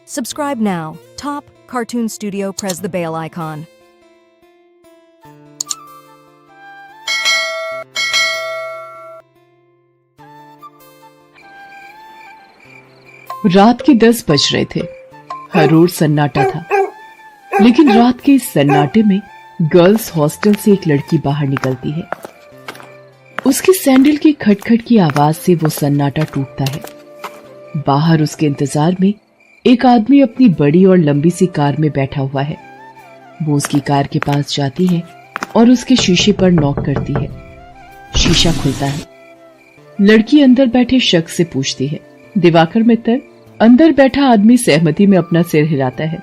Subscribe now. Top Cartoon Studio. Press the bell icon. रात के 10 बज रहे थे। हर ओर सन्नाटा था, लेकिन रात के इस सन्नाटे में गर्ल्स हॉस्टल से एक लड़की बाहर निकलती है। उसकी सैंडल की खटखट की आवाज से वो सन्नाटा टूटता है। बाहर उसके इंतजार में एक आदमी अपनी बड़ी और लंबी सी कार में बैठा हुआ है। वो उसकी कार के पास जाती है और उसके शीशे पर नॉक करती है। शीशा खुलता है। लड़की अंदर बैठे शख्स से पूछती है, दिवाकर मित्तल? अंदर बैठा आदमी सहमति में अपना सिर हिलाता है।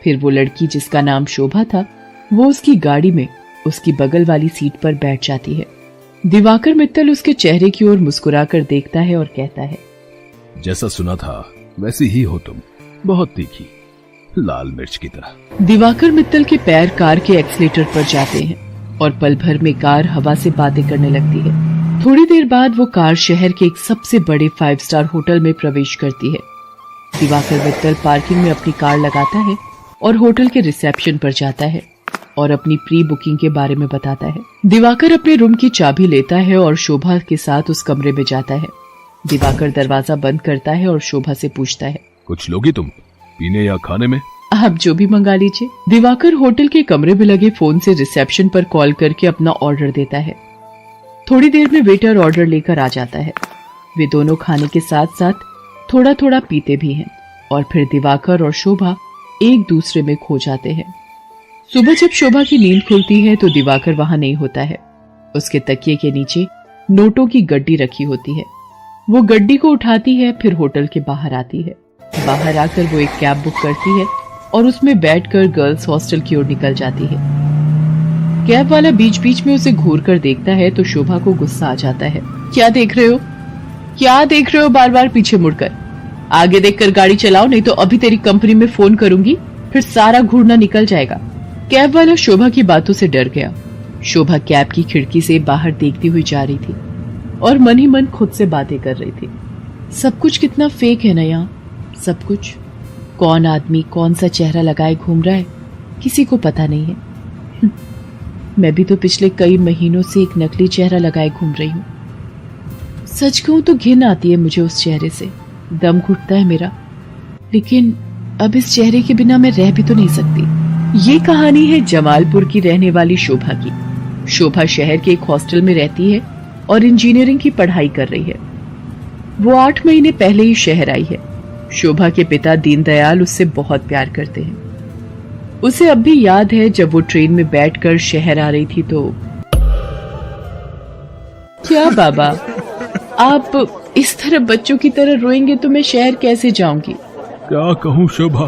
फिर वो लड़की, जिसका नाम शोभा था, वो उसकी गाड़ी में उसकी बगल वाली सीट पर बैठ जाती है। दिवाकर मित्तल उसके चेहरे की ओर मुस्कुराकर देखता है और कहता है, जैसा सुना था वैसी ही हो तुम, बहुत तीखी, लाल मिर्च की तरह। दिवाकर मित्तल के पैर कार के एक्सीलेटर पर जाते हैं और पल भर में कार हवा से बातें करने लगती है। थोड़ी देर बाद वो कार शहर के एक सबसे बड़े 5 स्टार होटल में प्रवेश करती है। दिवाकर मित्तल पार्किंग में अपनी कार लगाता है और होटल के रिसेप्शन पर जाता है और अपनी प्री बुकिंग के बारे में बताता है। दिवाकर अपने रूम की चाबी लेता है और शोभा के साथ उस कमरे में जाता है। दिवाकर दरवाजा बंद करता है और शोभा से पूछता है, कुछ लोगी तुम, पीने या खाने में? आप जो भी मंगा लीजिए। दिवाकर होटल के कमरे में लगे फोन से रिसेप्शन पर कॉल करके अपना ऑर्डर देता है। थोड़ी देर में वेटर ऑर्डर लेकर आ जाता है। वे दोनों खाने के साथ साथ थोड़ा थोड़ा पीते भी हैं और फिर दिवाकर और शोभा एक दूसरे में खो जाते हैं। सुबह जब शोभा की नींद खुलती है तो दिवाकर वहां नहीं होता है। उसके तकिए के नीचे नोटों की गड्डी रखी होती है। वो गड्डी को उठाती है, फिर होटल के बाहर आती है। बाहर आकर वो एक कैब बुक करती है और उसमें बैठकर गर्ल्स हॉस्टल की ओर निकल जाती है। कैब वाला बीच बीच में उसे घूर कर देखता है तो शोभा को गुस्सा आ जाता है। क्या देख रहे हो? क्या देख रहे हो बार बार पीछे मुड़कर? आगे देखकर गाड़ी चलाओ, नहीं तो अभी तेरी कंपनी में फोन करूंगी, फिर सारा घूरना निकल जाएगा। कैब वाला शोभा की बातों से डर गया। शोभा कैब की खिड़की से बाहर देखती हुई जा रही थी और मन ही मन खुद से बातें कर रही थी। सब कुछ कितना फेक है ना यहाँ, सब कुछ। कौन आदमी कौन सा चेहरा लगाए घूम रहा है, किसी को पता नहीं है। मैं भी तो पिछले कई महीनों से एक नकली चेहरा लगाए घूम रही हूँ। सच कहूं तो घिन आती है मुझे उस चेहरे से, दम घुटता है मेरा। लेकिन अब इस चेहरे के बिना मैं रह भी तो नहीं सकती। ये कहानी है जमालपुर की रहने वाली शोभा की। शोभा शहर के एक हॉस्टल में रहती है और इंजीनियरिंग की पढ़ाई कर रही है। वो 8 महीने पहले ही शहर आई है। शोभा के पिता दीनदयाल उससे बहुत प्यार करते हैं। उसे अब भी याद है जब वो ट्रेन में बैठकर शहर आ रही थी तो। क्या बाबा, आप इस तरह बच्चों की तरह रोएंगे तो मैं शहर कैसे जाऊंगी? क्या कहूँ शोभा,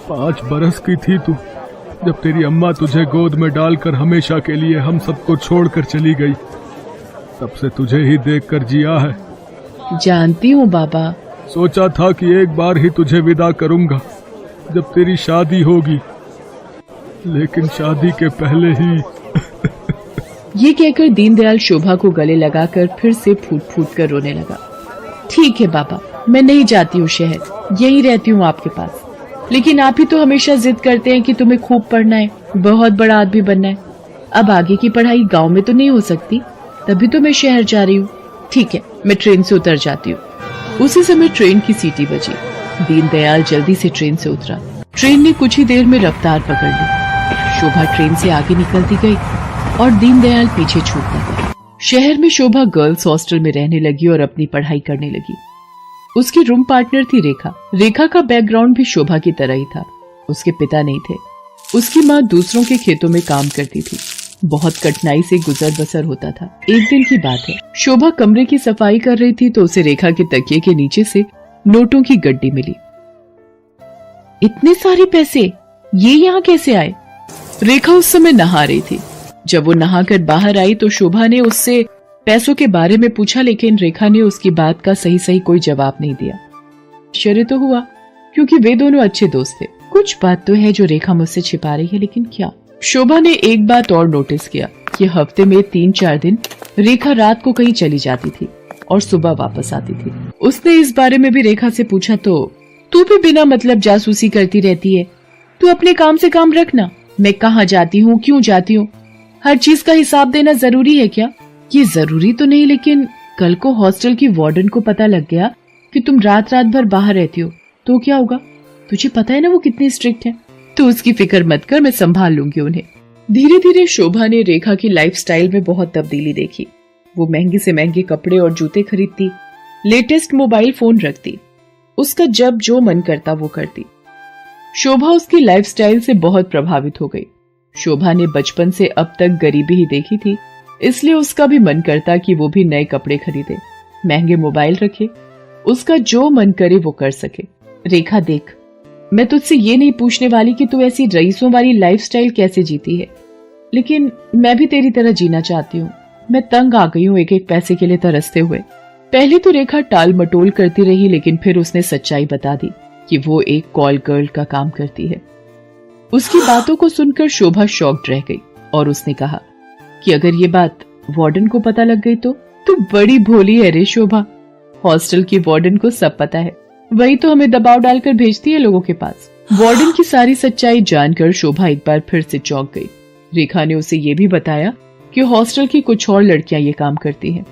5 बरस की थी तू जब तेरी अम्मा तुझे गोद में डालकर हमेशा के लिए हम सबको छोड़कर चली गई। तब से तुझे ही देखकर जिया है। जानती हूँ बाबा। सोचा था कि एक बार ही तुझे विदा करूंगा जब तेरी शादी होगी, लेकिन शादी के पहले ही। ये कहकर दीनदयाल शोभा को गले लगाकर फिर से फूट फूट कर रोने लगा। ठीक है बाबा, मैं नहीं जाती हूँ शहर, यही रहती हूँ आपके पास। लेकिन आप ही तो हमेशा जिद करते हैं कि तुम्हें खूब पढ़ना है, बहुत बड़ा आदमी बनना है। अब आगे की पढ़ाई गांव में तो नहीं हो सकती, तभी तो मैं शहर जा रही हूँ। ठीक है, मैं ट्रेन से उतर जाती हूँ। उसी समय ट्रेन की सीटी बजी। दीनदयाल जल्दी से ट्रेन से उतरा। ट्रेन ने कुछ ही देर में रफ्तार पकड़ ली। शोभा ट्रेन से आगे निकलती गई और दीनदयाल पीछे छूटता गया। शहर में शोभा गर्ल्स हॉस्टल में रहने लगी और अपनी पढ़ाई करने लगी। उसकी रूम पार्टनर थी रेखा। रेखा का बैकग्राउंड भी शोभा की तरह ही था। उसके पिता नहीं थे। उसकी माँ दूसरों के खेतों में काम करती थी। बहुत कठिनाई से गुजर बसर होता था। एक दिन की बात है, शोभा कमरे की सफाई कर रही थी तो उसे रेखा के तकिए के नीचे से नोटों की गड्डी मिली। इतने सारे पैसे, ये यहाँ कैसे आए? रेखा उस समय नहा रही थी। जब वो नहाकर बाहर आई तो शोभा ने उससे पैसों के बारे में पूछा, लेकिन रेखा ने उसकी बात का सही सही कोई जवाब नहीं दिया। आश्चर्य तो हुआ क्योंकि वे दोनों अच्छे दोस्त थे। कुछ बात तो है जो रेखा मुझसे छिपा रही है, लेकिन क्या? शोभा ने एक बात और नोटिस किया कि हफ्ते में 3-4 दिन रेखा रात को कहीं चली जाती थी और सुबह वापस आती थी। उसने इस बारे में भी रेखा से पूछा तो तू भी बिना मतलब जासूसी करती रहती है। तू अपने काम से काम रखना। मैं कहाँ जाती हूँ, क्यों जाती हूँ, हर चीज का हिसाब देना जरूरी है क्या? ये जरूरी तो नहीं, लेकिन कल को हॉस्टल की वार्डन को पता लग गया कि तुम रात रात भर बाहर रहती हो तो क्या होगा? तुझे पता है ना वो कितनी स्ट्रिक्ट है। तो उसकी फिक्र मत कर, मैं संभाल लूंगी उन्हें। धीरे धीरे शोभा ने रेखा की लाइफस्टाइल में बहुत तब्दीली देखी। वो महंगे से महंगे कपड़े और जूते खरीदती, लेटेस्ट मोबाइल फोन रखती, उसका जब जो मन करता वो करती। शोभा उसकी लाइफस्टाइल से बहुत प्रभावित हो गई। शोभा ने बचपन से अब तक गरीबी ही देखी थी, इसलिए उसका भी मन करता कि वो भी नए कपड़े खरीदे, महंगे मोबाइल रखे, उसका जो मन करे वो कर सके। रेखा देख, मैं तुझसे ये नहीं पूछने वाली कि तू ऐसी रईसों वाली लाइफस्टाइल कैसे जीती है, लेकिन मैं भी तेरी तरह जीना चाहती हूँ। मैं तंग आ गई हूँ एक एक पैसे के लिए तरसते हुए। पहले तो रेखा टाल मटोल करती रही, लेकिन फिर उसने सच्चाई बता दी कि वो एक कॉल गर्ल का काम करती है। उसकी बातों को सुनकर शोभा शॉक्ड रह गई और उसने कहा कि अगर ये बात वार्डन को पता लग गई तो बड़ी भोली है रे शोभा। हॉस्टल की वार्डन को सब पता है, वही तो हमें दबाव डालकर भेजती है लोगों के पास। वार्डन की सारी सच्चाई जानकर शोभा एक बार फिर से चौंक गई। रेखा ने उसे ये भी बताया कि हॉस्टल की कुछ और लड़कियां ये काम करती हैं।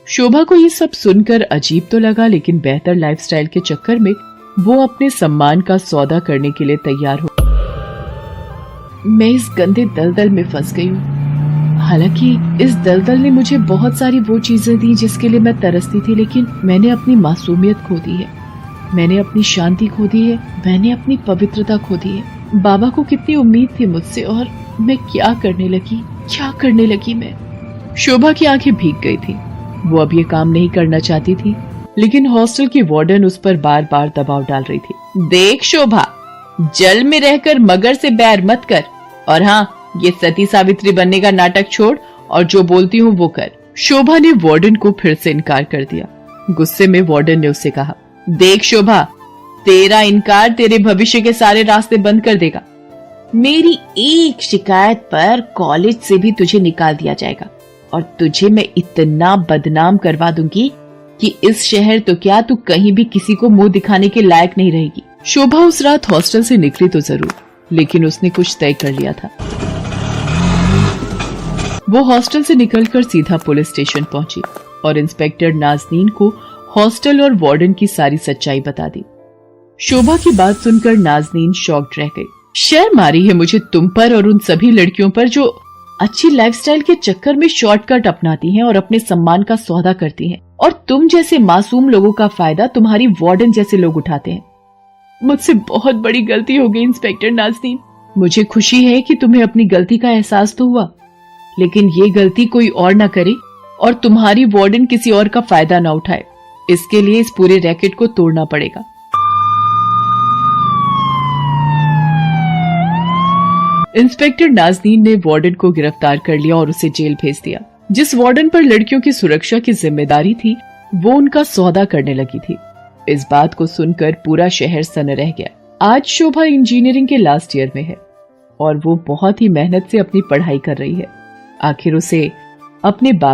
शोभा को ये सब सुनकर अजीब तो लगा, लेकिन बेहतर लाइफस्टाइल के चक्कर में वो अपने सम्मान का सौदा करने के लिए तैयार हो। मैं इस गंदे दलदल में फंस गई हूँ। हालांकि इस दलदल ने मुझे बहुत सारी वो चीजें दी जिसके लिए मैं तरसती थी, लेकिन मैंने अपनी मासूमियत खो दी है, मैंने अपनी शांति खो दी है, मैंने अपनी पवित्रता खो दी है। बाबा को कितनी उम्मीद थी मुझसे, और मैं क्या करने लगी मैं। शोभा की आंखें भीग गई थी। वो अब ये काम नहीं करना चाहती थी, लेकिन हॉस्टल की वार्डन उस पर बार बार दबाव डाल रही थी। देख शोभा, जल में रहकर मगर से बैर मत कर, और हाँ, ये सती सावित्री बनने का नाटक छोड़ और जो बोलती हूँ वो कर। शोभा ने वार्डन को फिर से इनकार कर दिया। गुस्से में वार्डन ने उससे कहा, देख शोभा, तेरा इनकार तेरे भविष्य के सारे रास्ते बंद कर देगा। मेरी एक शिकायत पर कॉलेज से भी तुझे निकाल दिया जाएगा, और तुझे मैं इतना बदनाम करवा दूंगी कि इस शहर तो क्या, तू कहीं भी किसी को मुंह दिखाने के लायक नहीं रहेगी। शोभा उस रात हॉस्टल से निकली तो जरूर, लेकिन उसने कुछ तय कर लिया था। वो हॉस्टल से निकलकर सीधा पुलिस स्टेशन पहुंची और इंस्पेक्टर नाज़नीन को हॉस्टल और वार्डन की सारी सच्चाई बता दी। शोभा की बात सुनकर नाज़नीन शॉक्ड रह गई। शर्म आ रही है मुझे तुम पर और उन सभी लड़कियों पर जो अच्छी लाइफस्टाइल के चक्कर में शॉर्टकट अपनाती हैं और अपने सम्मान का सौदा करती हैं, और तुम जैसे मासूम लोगों का फायदा तुम्हारी वार्डन जैसे लोग उठाते हैं। मुझसे बहुत बड़ी गलती हो गई इंस्पेक्टर नाज़नीन। मुझे खुशी है कि तुम्हें अपनी गलती का एहसास तो हुआ, लेकिन ये गलती कोई और ना करे और तुम्हारी वार्डन किसी और का फायदा ना उठाए। इसके लिए इस पूरे रैकेट को तोड़ना पड़ेगा। इंस्पेक्टर नाज़नीन ने वार्डन को गिरफ्तार कर लिया और उसे जेल भेज दिया। जिस वार्डन पर लड़कियों की सुरक्षा की जिम्मेदारी थी, वो उनका सौदा करने लगी थी। इस बात को सुनकर पूरा शहर सन रह गया। आज शोभा इंजीनियरिंग के लास्ट ईयर में है और वो बहुत ही मेहनत से अपनी पढ़ाई कर रही है। आखिर उसे अपने बाबा